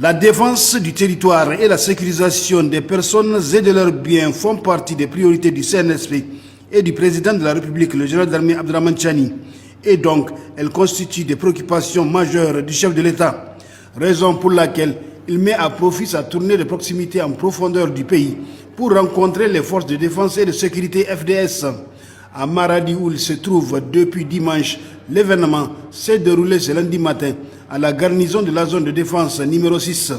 La défense du territoire et la sécurisation des personnes et de leurs biens font partie des priorités du CNSP et du président de la République, le général d'armée Abdrahmane Tchani. Et donc, elles constituent des préoccupations majeures du chef de l'État. Raison pour laquelle il met à profit sa tournée de proximité en profondeur du pays pour rencontrer les forces de défense et de sécurité FDS. À Maradi, où il se trouve depuis dimanche, l'événement s'est déroulé ce lundi matin à la garnison de la zone de défense numéro 6.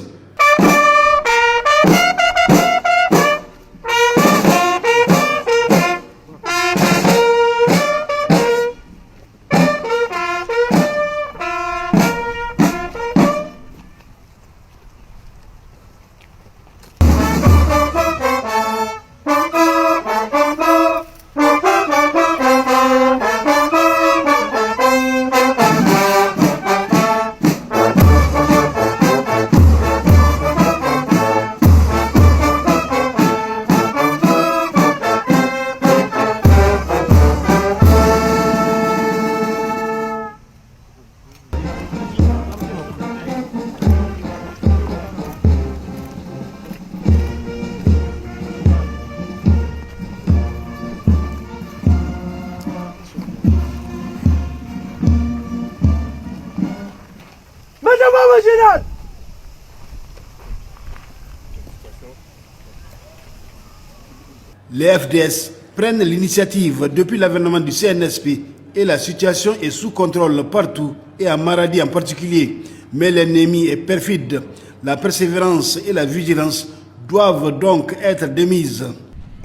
Les FDS prennent l'initiative depuis l'avènement du CNSP et la situation est sous contrôle partout et à Maradi en particulier. Mais l'ennemi est perfide. La persévérance et la vigilance doivent donc être démises.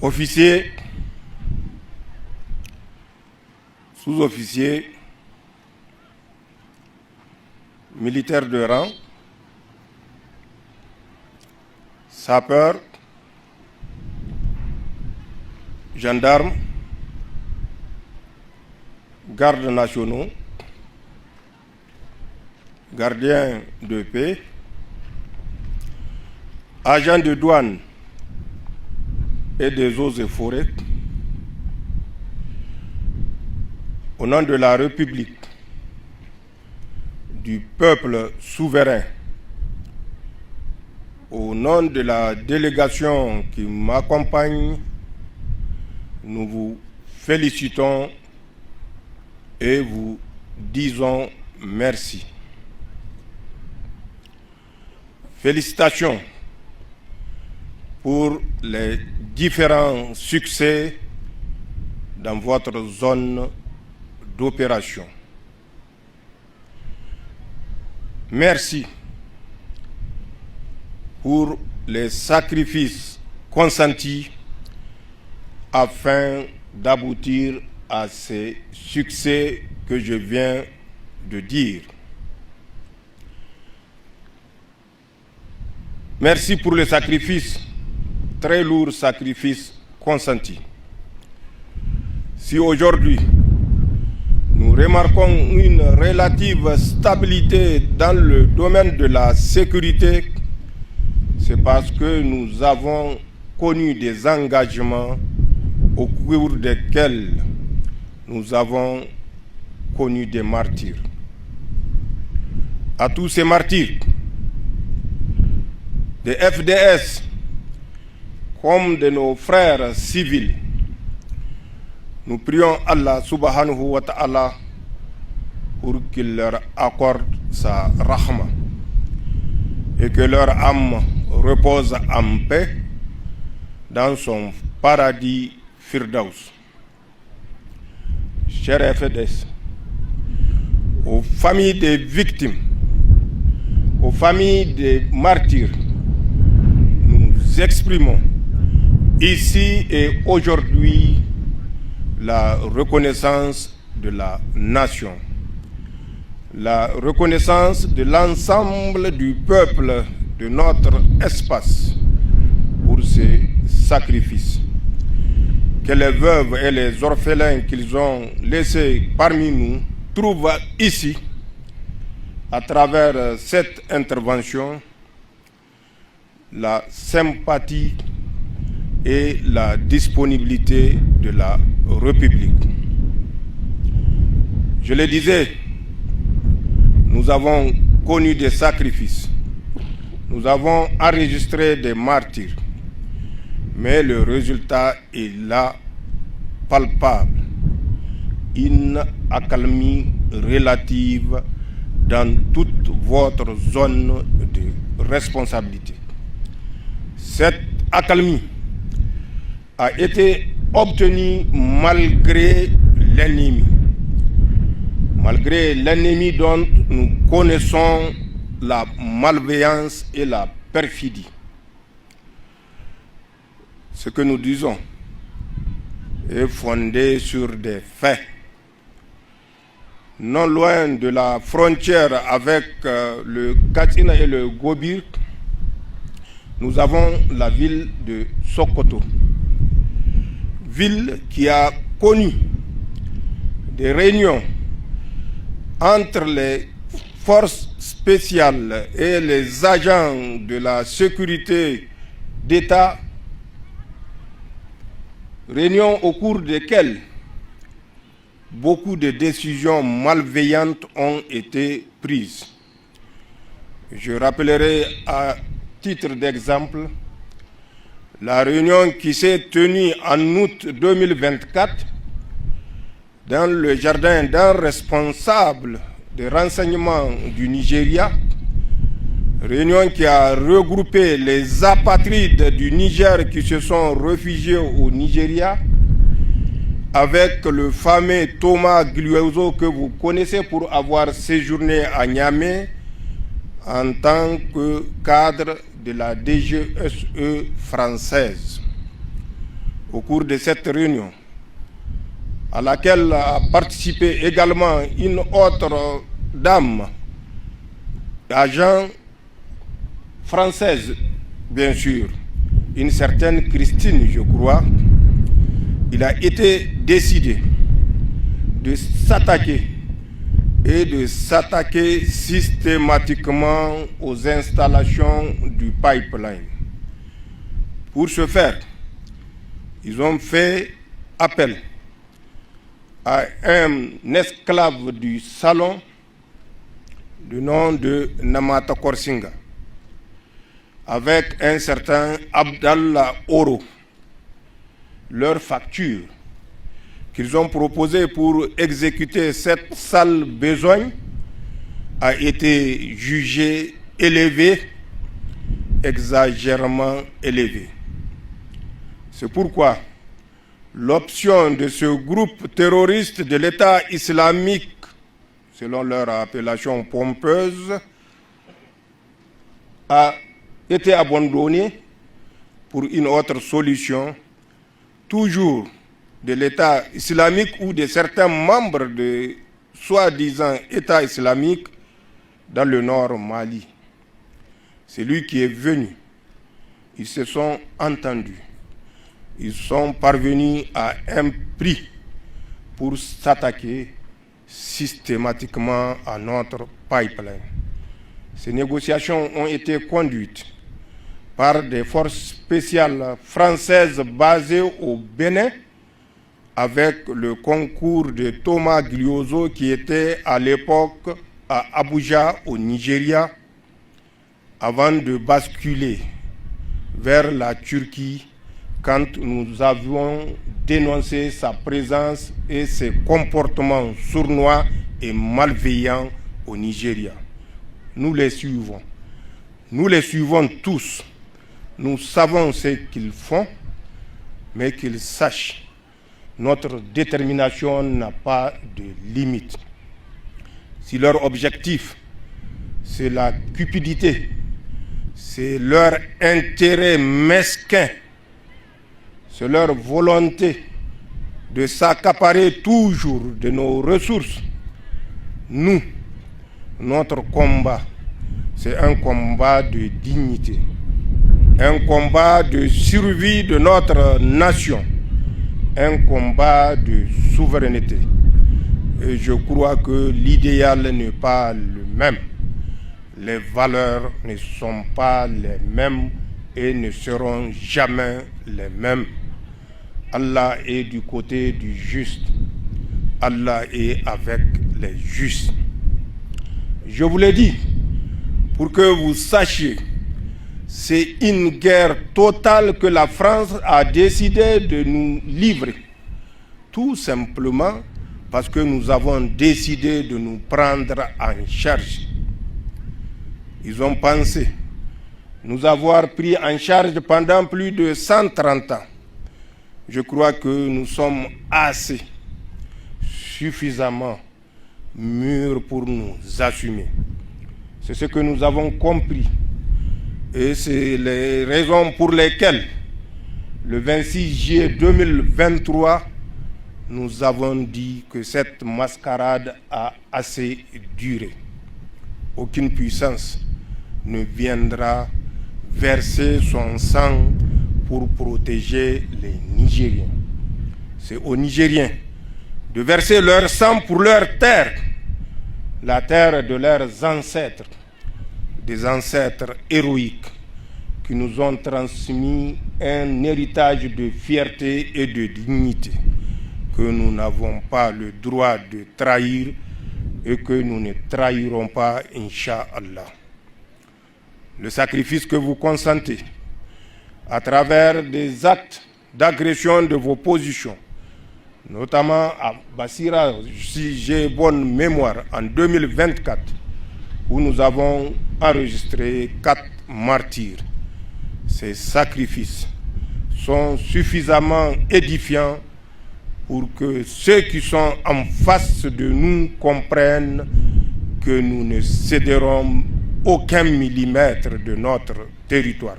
Officiers, sous-officiers, militaires de rang, sapeurs, gendarmes, gardes nationaux, gardiens de paix, agents de douane et des eaux et forêts, au nom de la République, du peuple souverain, au nom de la délégation qui m'accompagne, nous vous félicitons et vous disons merci. Félicitations pour les différents succès dans votre zone d'opération. Merci pour les sacrifices consentis afin d'aboutir à ces succès que je viens de dire. Merci pour les sacrifices, très lourds sacrifices consentis. Si aujourd'hui, nous remarquons une relative stabilité dans le domaine de la sécurité, c'est parce que nous avons connu des engagements au cours desquels nous avons connu des martyrs. À tous ces martyrs, des FDS comme de nos frères civils, nous prions Allah subhanahu wa ta'ala pour qu'il leur accorde sa rahma et que leur âme repose en paix dans son paradis Firdaus. Chers FDS, aux familles des victimes, aux familles des martyrs, nous exprimons ici et aujourd'hui la reconnaissance de la nation, la reconnaissance de l'ensemble du peuple de notre espace pour ces sacrifices. Que les veuves et les orphelins qu'ils ont laissés parmi nous trouvent ici, à travers cette intervention, la sympathie et la disponibilité de la République. Je le disais, nous avons connu des sacrifices, nous avons enregistré des martyrs, mais le résultat est là, palpable. Une accalmie relative dans toute votre zone de responsabilité. Cette accalmie a été obtenue malgré l'ennemi dont nous connaissons la malveillance et la perfidie. Ce que nous disons est fondé sur des faits. Non loin de la frontière avec le Katsina et le Gobir, nous avons la ville de Sokoto, ville qui a connu des réunions entre les forces spéciales et les agents de la sécurité d'État, réunions au cours desquelles beaucoup de décisions malveillantes ont été prises. Je rappellerai à titre d'exemple la réunion qui s'est tenue en août 2024 dans le jardin d'un responsable des renseignements du Nigeria, réunion qui a regroupé les apatrides du Niger qui se sont réfugiés au Nigeria avec le fameux Thomas Gliozo que vous connaissez pour avoir séjourné à Niamey en tant que cadre de la DGSE française. Au cours de cette réunion, à laquelle a participé également une autre dame, agent française, bien sûr, une certaine Christine, je crois, il a été décidé de s'attaquer systématiquement aux installations du pipeline. Pour ce faire, ils ont fait appel à un esclave du salon du nom de Namata Korsinga, avec un certain Abdallah Oro. Leur facture qu'ils ont proposée pour exécuter cette sale besogne a été jugée élevée, exagérément élevée. C'est pourquoi l'option de ce groupe terroriste de l'État islamique, selon leur appellation pompeuse, a été abandonnée pour une autre solution, toujours de l'État islamique ou de certains membres de soi-disant État islamique dans le nord Mali. C'est lui qui est venu. Ils se sont entendus. Ils sont parvenus à un prix pour s'attaquer systématiquement à notre pipeline. Ces négociations ont été conduites par des forces spéciales françaises basées au Bénin avec le concours de Thomas Gliozo qui était à l'époque à Abuja au Nigeria avant de basculer vers la Turquie quand nous avions dénoncé sa présence et ses comportements sournois et malveillants au Nigeria. Nous les suivons. Nous les suivons tous. Nous savons ce qu'ils font, mais qu'ils sachent, notre détermination n'a pas de limite. Si leur objectif, c'est la cupidité, c'est leur intérêt mesquin, c'est leur volonté de s'accaparer toujours de nos ressources, nous, notre combat, c'est un combat de dignité, un combat de survie de notre nation, un combat de souveraineté. Et je crois que l'idéal n'est pas le même. Les valeurs ne sont pas les mêmes et ne seront jamais les mêmes. Allah est du côté du juste. Allah est avec les justes. Je vous l'ai dit, pour que vous sachiez c'est une guerre totale que la France a décidé de nous livrer. Tout simplement parce que nous avons décidé de nous prendre en charge. Ils ont pensé nous avoir pris en charge pendant plus de 130 ans. Je crois que nous sommes assez, suffisamment mûrs pour nous assumer. C'est ce que nous avons compris. Et c'est les raisons pour lesquelles, le 26 juillet 2023, nous avons dit que cette mascarade a assez duré. Aucune puissance ne viendra verser son sang pour protéger les Nigériens. C'est aux Nigériens de verser leur sang pour leur terre, la terre de leurs ancêtres, des ancêtres héroïques qui nous ont transmis un héritage de fierté et de dignité que nous n'avons pas le droit de trahir et que nous ne trahirons pas, Inch'Allah. Le sacrifice que vous consentez à travers des actes d'agression de vos positions, notamment à Bassira, si j'ai bonne mémoire, en 2024, où nous avons enregistré 4 martyrs. Ces sacrifices sont suffisamment édifiants pour que ceux qui sont en face de nous comprennent que nous ne céderons aucun millimètre de notre territoire.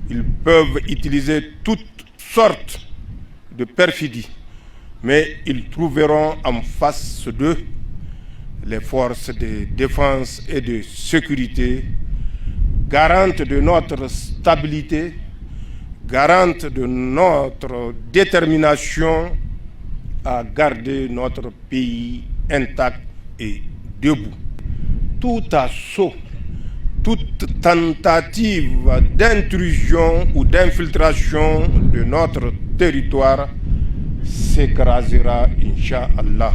Ils peuvent utiliser toutes sortes de perfidies, mais ils trouveront en face d'eux les forces de défense et de sécurité, garantes de notre stabilité, garantes de notre détermination à garder notre pays intact et debout. Tout assaut, toute tentative d'intrusion ou d'infiltration de notre territoire s'écrasera, Inch'Allah.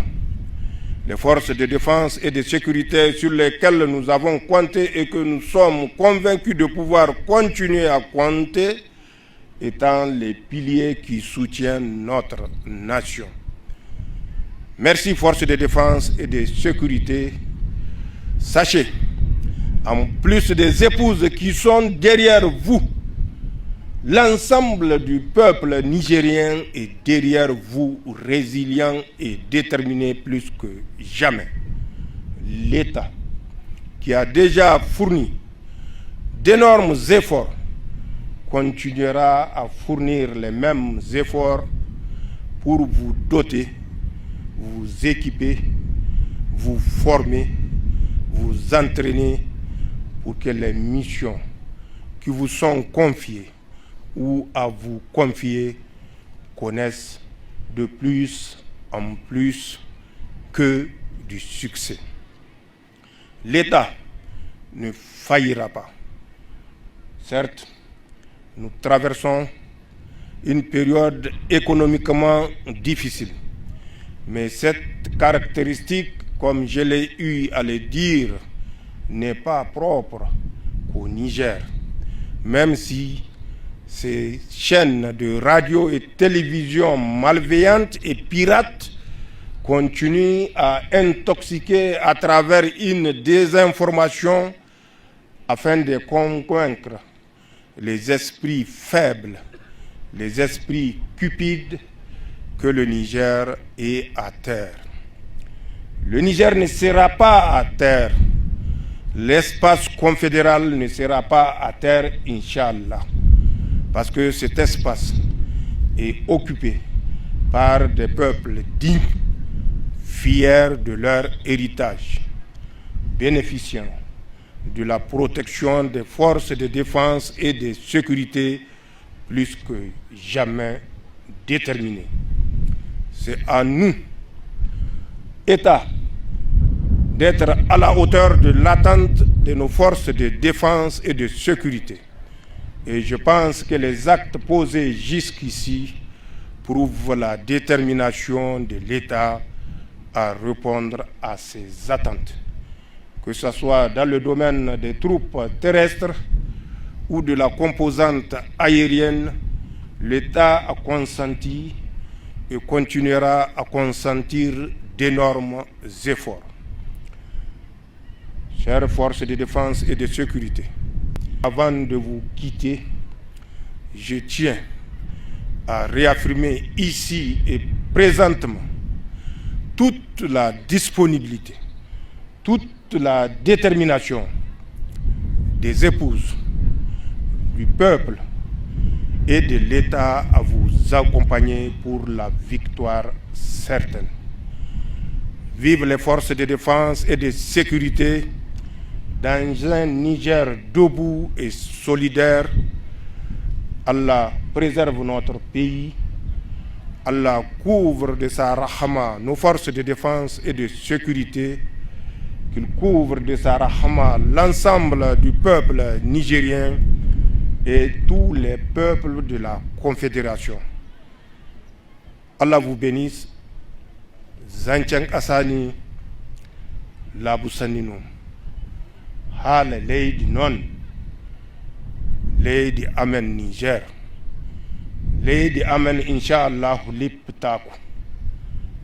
Les forces de défense et de sécurité sur lesquelles nous avons compté et que nous sommes convaincus de pouvoir continuer à compter étant les piliers qui soutiennent notre nation. Merci forces de défense et de sécurité. Sachez, en plus des épouses qui sont derrière vous, l'ensemble du peuple nigérien est derrière vous, résilient et déterminé plus que jamais. L'État, qui a déjà fourni d'énormes efforts, continuera à fournir les mêmes efforts pour vous doter, vous équiper, vous former, vous entraîner pour que les missions qui vous sont confiées ou à vous confier connaissent de plus en plus que du succès. L'État ne faillira pas. Certes, nous traversons une période économiquement difficile, mais cette caractéristique, comme je l'ai eu à le dire, n'est pas propre qu'au Niger, même si ces chaînes de radio et télévision malveillantes et pirates continuent à intoxiquer à travers une désinformation afin de convaincre les esprits faibles, les esprits cupides, que le Niger est à terre. Le Niger ne sera pas à terre. L'espace confédéral ne sera pas à terre, Inch'Allah. Parce que cet espace est occupé par des peuples dignes, fiers de leur héritage, bénéficiant de la protection des forces de défense et de sécurité plus que jamais déterminés. C'est à nous, État, d'être à la hauteur de l'attente de nos forces de défense et de sécurité. Et je pense que les actes posés jusqu'ici prouvent la détermination de l'État à répondre à ces attentes. Que ce soit dans le domaine des troupes terrestres ou de la composante aérienne, l'État a consenti et continuera à consentir d'énormes efforts. Chères forces de défense et de sécurité, avant de vous quitter, je tiens à réaffirmer ici et présentement toute la disponibilité, toute la détermination des épouses, du peuple et de l'État à vous accompagner pour la victoire certaine. Vive les forces de défense et de sécurité dans un Niger debout et solidaire. Allah préserve notre pays. Allah couvre de sa rahma nos forces de défense et de sécurité. Qu'il couvre de sa rahma l'ensemble du peuple nigérien et tous les peuples de la Confédération. Allah vous bénisse. Zancang Asani Labusanino. Hale Lady Non. Lady Amen Niger. Lady Amen Inch'Allah Liptaku.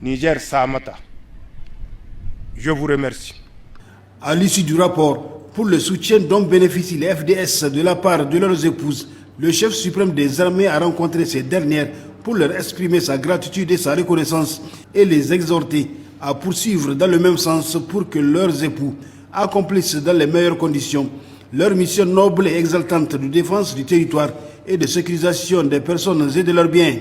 Niger Samata. Je vous remercie. À l'issue du rapport, pour le soutien dont bénéficient les FDS de la part de leurs épouses, le chef suprême des armées a rencontré ces dernières pour leur exprimer sa gratitude et sa reconnaissance et les exhorter à poursuivre dans le même sens pour que leurs époux accomplissent dans les meilleures conditions leur mission noble et exaltante de défense du territoire et de sécurisation des personnes et de leurs biens.